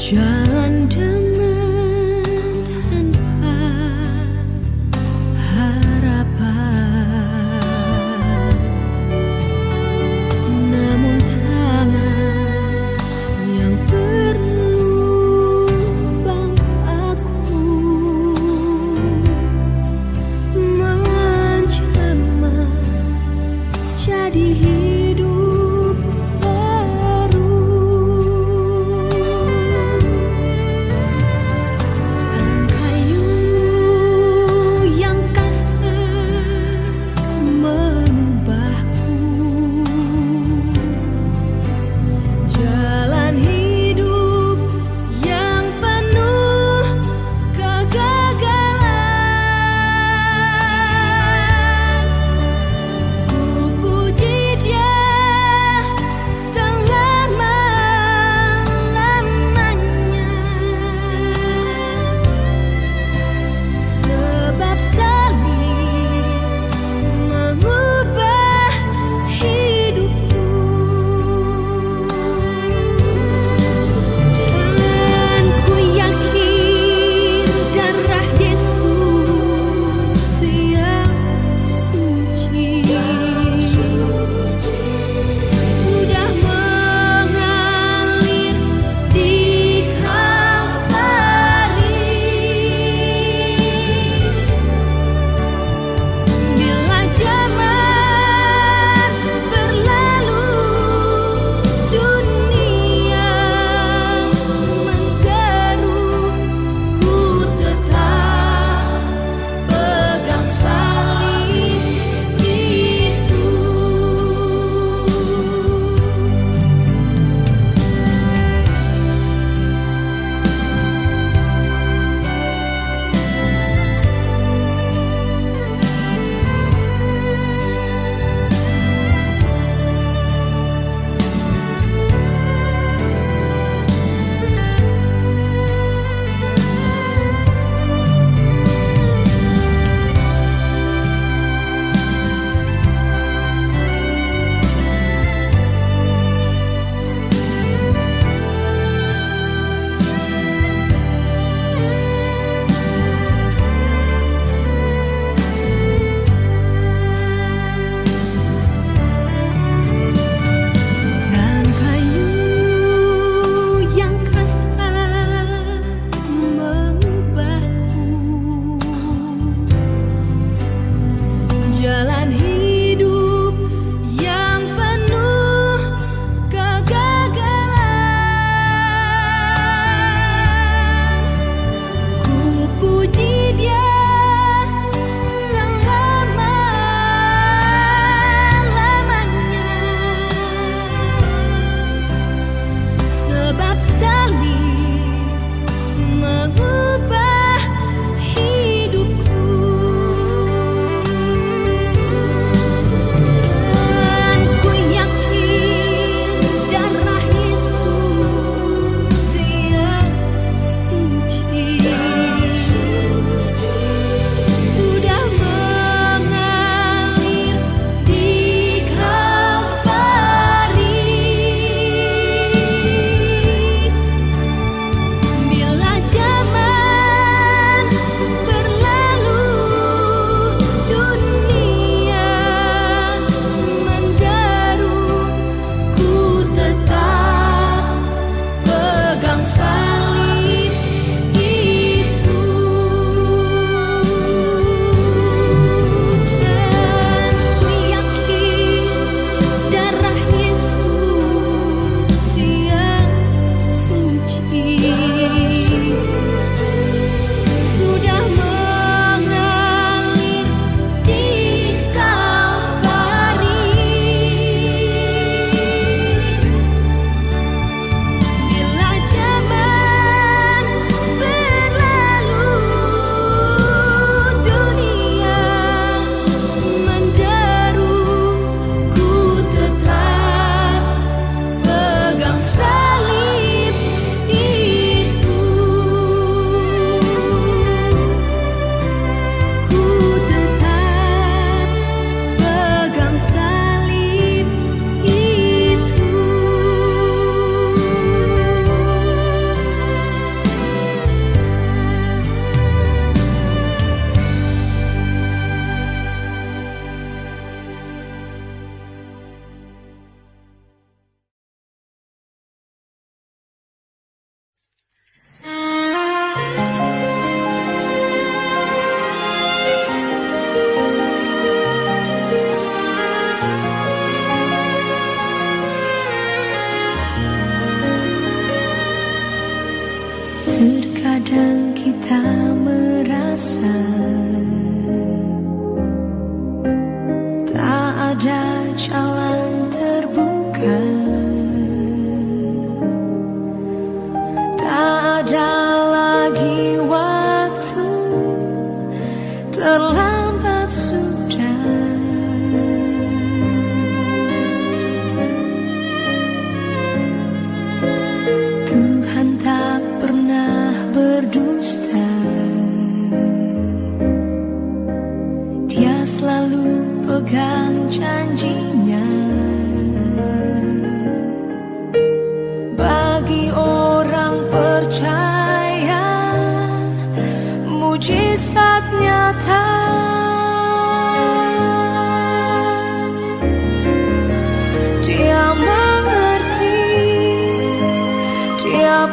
Jalan dengan tanpa harapan, namun tangan yang berlubang aku menjamah jadi hidup baru.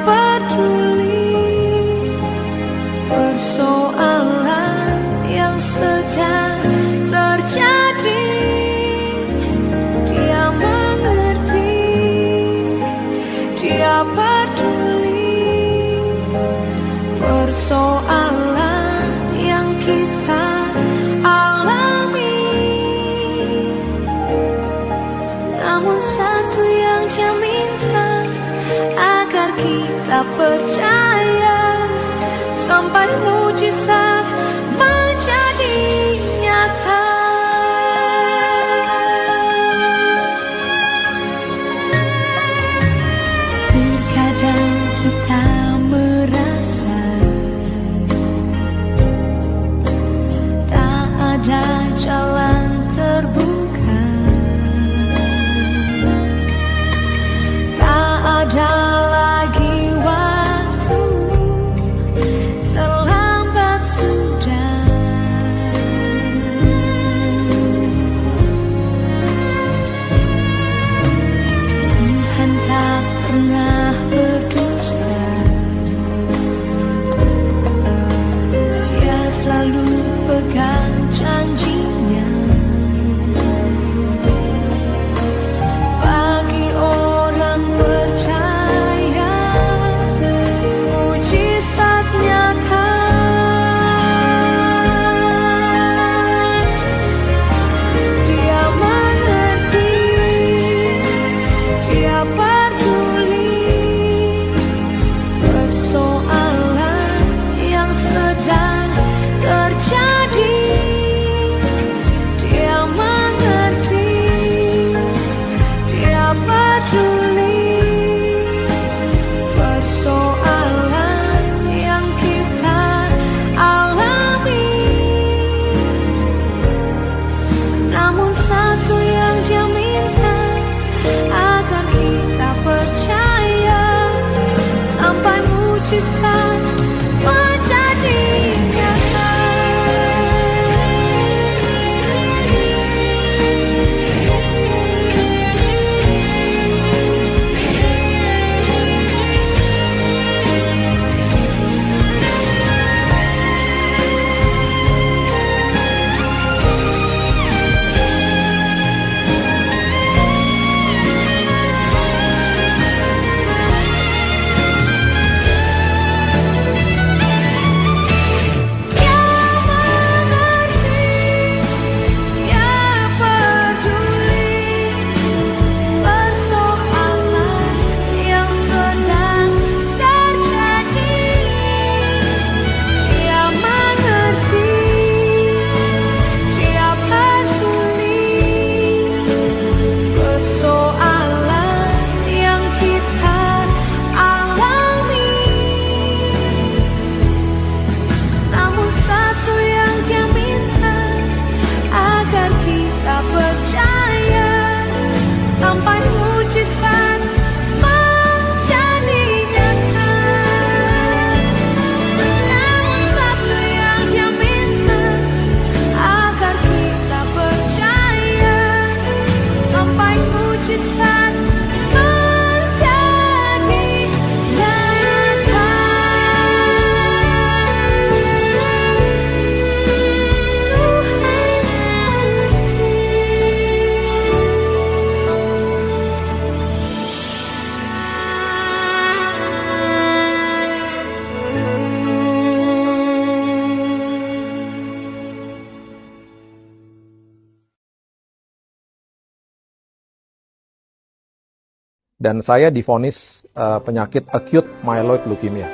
peduli persoalan yang sedang terjadi. Dia mengerti, dia peduli persoalan yang kita alami. Namun satu yang dia minta, agar kita percaya sampai mujizat menjadi nyata. Terkadang kita merasa tak ada jalan terbuka, tak ada lagi waktu, terlambat sudah. Tuhan tak pernah berdusta, Dia selalu pegang janjinya. Bagi orang percaya, mujizat nyata. Dia mengerti, dia peduli persoalan yang sedang terjadi. Dia mengerti, dia peduli persoalan yang kita alami. Namun satu yang dia minta, agar kita percaya sampai mujizat menjadi nyata. Dan saya divonis penyakit acute myeloid leukemia.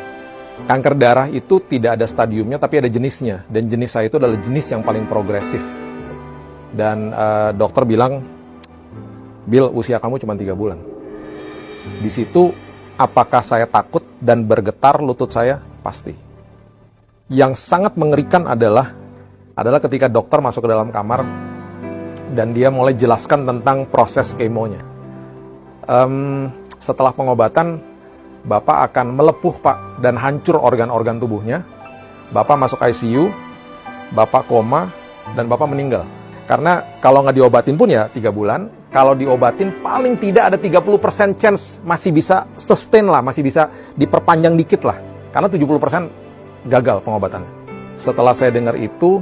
Kanker darah itu tidak ada stadiumnya, tapi ada jenisnya. Dan jenis saya itu adalah jenis yang paling progresif. Dan dokter bilang, Bill, usia kamu cuma 3 bulan. Di situ, apakah saya takut dan bergetar lutut saya? Pasti. Yang sangat mengerikan adalah ketika dokter masuk ke dalam kamar, dan dia mulai jelaskan tentang proses kemonya. Setelah pengobatan, Bapak akan melepuh, Pak, dan hancur organ-organ tubuhnya. Bapak masuk ICU, Bapak koma, dan Bapak meninggal. Karena kalau nggak diobatin pun ya 3 bulan. Kalau diobatin paling tidak ada 30% chance masih bisa sustain lah, masih bisa diperpanjang dikit lah. Karena 70% gagal pengobatannya. Setelah saya dengar itu,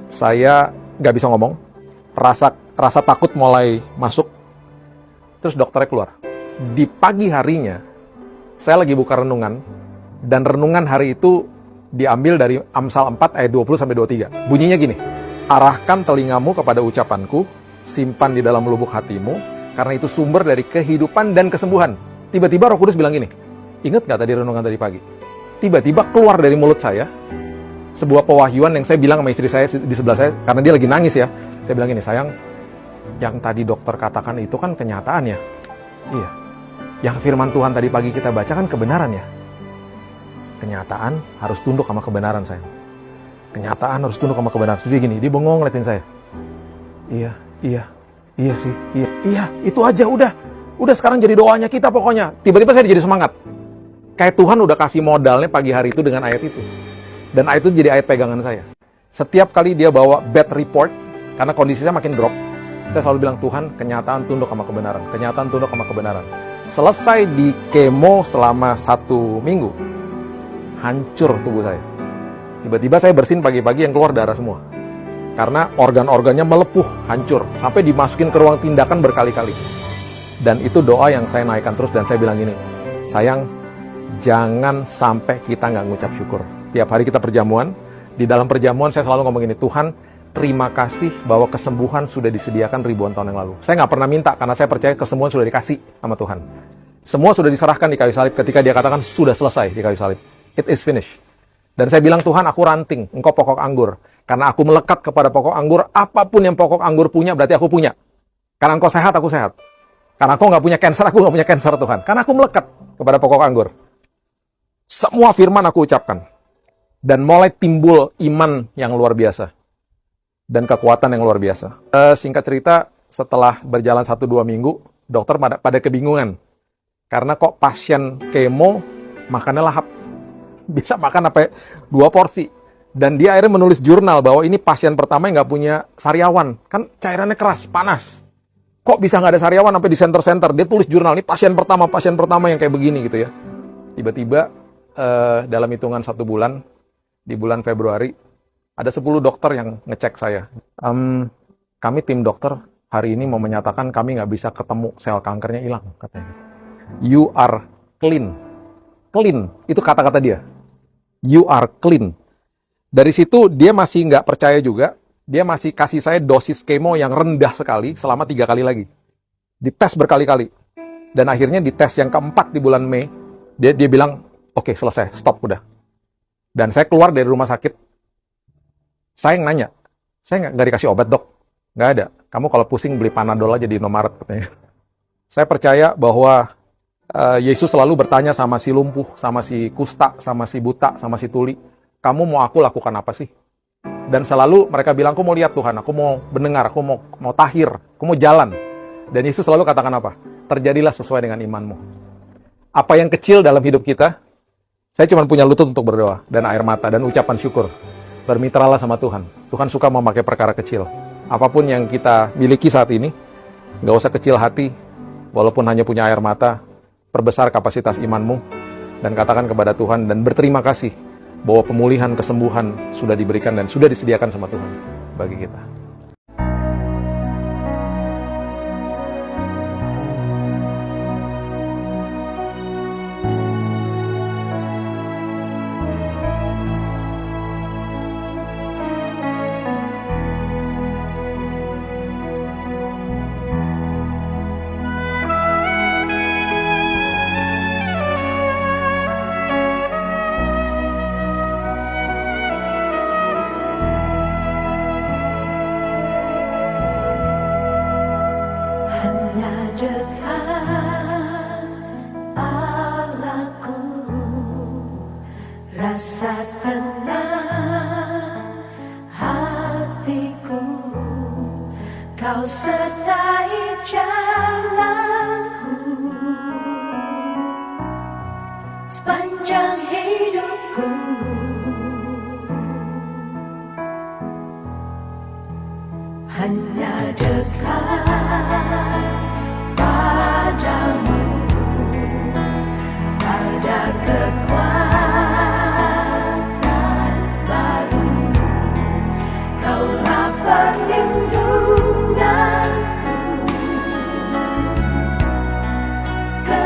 saya nggak bisa ngomong. Rasa takut mulai masuk. Terus dokternya keluar. Di pagi harinya, saya lagi buka renungan. Dan renungan hari itu diambil dari Amsal 4 ayat 20-23. Bunyinya gini. Arahkan telingamu kepada ucapanku, simpan di dalam lubuk hatimu, karena itu sumber dari kehidupan dan kesembuhan. Tiba-tiba Roh Kudus bilang gini, ingat gak tadi renungan tadi pagi? Tiba-tiba keluar dari mulut saya, sebuah pewahyuan yang saya bilang sama istri saya di sebelah saya, karena dia lagi nangis ya. Saya bilang gini, sayang, yang tadi dokter katakan itu kan kenyataan ya? Iya. Yang firman Tuhan tadi pagi kita baca kan kebenaran ya? Kenyataan harus tunduk sama kebenaran, sayang. Kenyataan harus tunduk sama kebenaran. Jadi gini, dia bengong ngeliatin saya. Iya sih, iya, itu aja udah sekarang jadi doanya kita pokoknya. Tiba-tiba saya jadi semangat. Kayak Tuhan udah kasih modalnya pagi hari itu dengan ayat itu. Dan ayat itu jadi ayat pegangan saya. Setiap kali dia bawa bad report, karena kondisinya makin drop, saya selalu bilang, Tuhan, kenyataan tunduk sama kebenaran. Kenyataan tunduk sama kebenaran. Selesai di kemo selama 1 minggu, hancur tubuh saya. Tiba-tiba saya bersin pagi-pagi yang keluar darah semua. Karena organ-organnya melepuh, hancur. Sampai dimasukin ke ruang tindakan berkali-kali. Dan itu doa yang saya naikkan terus dan saya bilang gini, sayang, jangan sampai kita nggak ngucap syukur. Tiap hari kita perjamuan, di dalam perjamuan saya selalu ngomong gini, Tuhan, terima kasih bahwa kesembuhan sudah disediakan ribuan tahun yang lalu. Saya nggak pernah minta, karena saya percaya kesembuhan sudah dikasih sama Tuhan. Semua sudah diserahkan di kayu salib ketika dia katakan sudah selesai di kayu salib. It is finished. Dan saya bilang, Tuhan, aku ranting, engkau pokok anggur. Karena aku melekat kepada pokok anggur, apapun yang pokok anggur punya, berarti aku punya. Karena engkau sehat, aku sehat. Karena engkau nggak punya cancer, aku nggak punya cancer, Tuhan. Karena aku melekat kepada pokok anggur. Semua firman aku ucapkan. Dan mulai timbul iman yang luar biasa. Dan kekuatan yang luar biasa. Singkat cerita, setelah berjalan 1-2 minggu, dokter pada kebingungan. Karena kok pasien kemo, makannya lahap. Bisa makan sampai 2 porsi. Dan dia akhirnya menulis jurnal bahwa ini pasien pertama yang nggak punya sariawan. Kan cairannya keras, panas. Kok bisa nggak ada sariawan sampai di center-center? Dia tulis jurnal, ini pasien pertama yang kayak begini gitu ya. Tiba-tiba dalam hitungan 1 bulan, di bulan Februari, ada 10 dokter yang ngecek saya. Kami tim dokter hari ini mau menyatakan kami nggak bisa ketemu sel kankernya hilang, katanya. You are clean. Clean, itu kata-kata dia. You are clean. Dari situ dia masih nggak percaya juga. Dia masih kasih saya dosis kemo yang rendah sekali selama 3 kali lagi. Dites berkali-kali. Dan akhirnya di tes yang keempat di bulan Mei, dia bilang, oke, selesai, stop, udah. Dan saya keluar dari rumah sakit. Saya yang nanya, saya nggak dikasih obat, dok. Nggak ada. Kamu kalau pusing beli Panadol aja di Indomaret, katanya. Saya percaya bahwa Yesus selalu bertanya sama si lumpuh, sama si kusta, sama si buta, sama si tuli, kamu mau aku lakukan apa sih? Dan selalu mereka bilang, aku mau lihat Tuhan, aku mau mendengar, aku mau tahir, aku mau jalan. Dan Yesus selalu katakan apa? Terjadilah sesuai dengan imanmu. Apa yang kecil dalam hidup kita, saya cuma punya lutut untuk berdoa, dan air mata, dan ucapan syukur. Bermitralah sama Tuhan. Tuhan suka memakai perkara kecil. Apapun yang kita miliki saat ini, nggak usah kecil hati, walaupun hanya punya air mata, perbesar kapasitas imanmu, dan katakan kepada Tuhan, dan berterima kasih bahwa pemulihan, kesembuhan sudah diberikan dan sudah disediakan sama Tuhan bagi kita.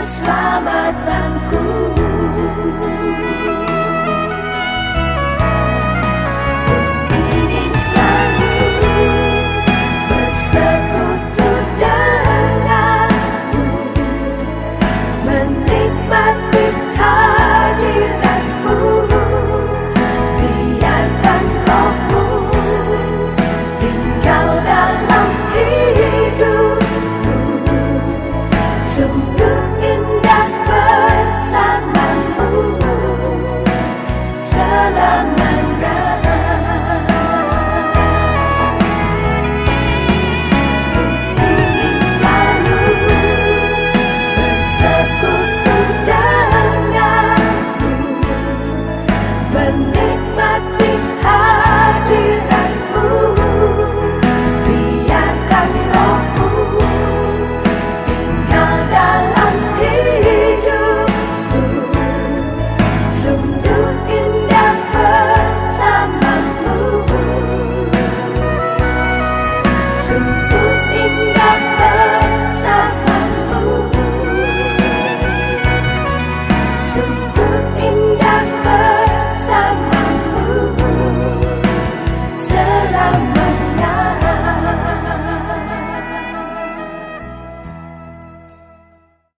keselamatanku.